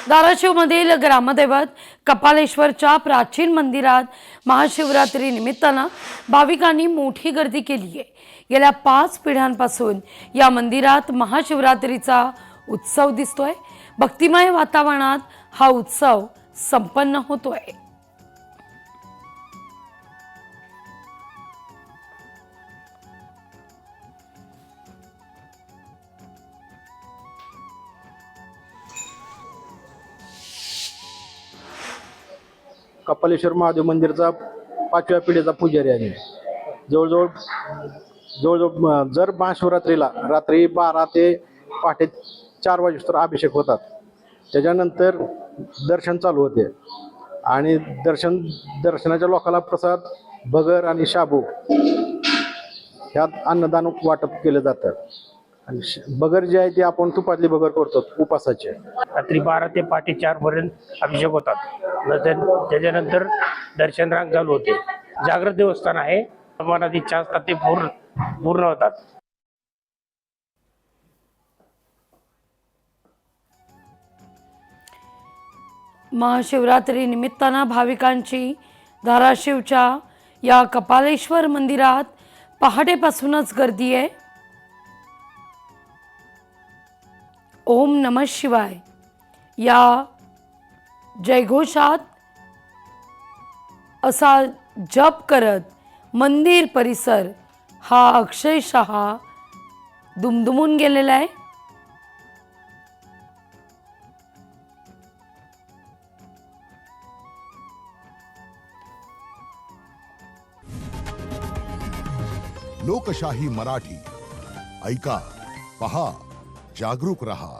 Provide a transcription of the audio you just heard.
धाराशिवमधील ग्रामदैवत कपालेश्वरच्या प्राचीन मंदिरात महाशिवरात्री निमित्तानं भाविकांनी मोठी गर्दी केली आहे। गेल्या 5 पिढ्यांपासून या मंदिरात महाशिवरात्रीचा उत्सव दिसतोय। भक्तिमय वातावरणात हा उत्सव संपन्न होतोय। कपालेश्वर महादेव मंदिरचा 5व्या पिढीचा पुजारी आहे। जवळजवळ जर महाशिवरात्रीला रात्री 12 ते पहाटे 4 वाजेपर्यंत अभिषेक होतात। त्याच्यानंतर दर्शन चालू होते आणि दर्शनाच्या लोकांना प्रसाद भगर आणि शाबू ह्यात अन्नदान वाटप केलं जातं। आणि भगर जी आहे ती आपण तुपातली भगर करतो उपासाचे। रात्री 12 ते पहाटे 4 पर्यंत अभिषेक होतात। त्याच्यानंतर दर्शन रांग चालू होते। जागृत देवस्थान आहे, मनात इच्छा असतात ते पूर्ण होतात। महाशिवरात्री निमित्तानं भाविकांची धाराशिवच्या या कपालेश्वर मंदिरात पहाटेपासूनच गर्दी आहे। ओम नमः शिवाय या जयघोषात असा जप करत मंदिर परिसर हा अक्षरशः दुमदुमून गेलेला आहे। लोकशाही मराठी ऐका, पहा, जागरूक रहा।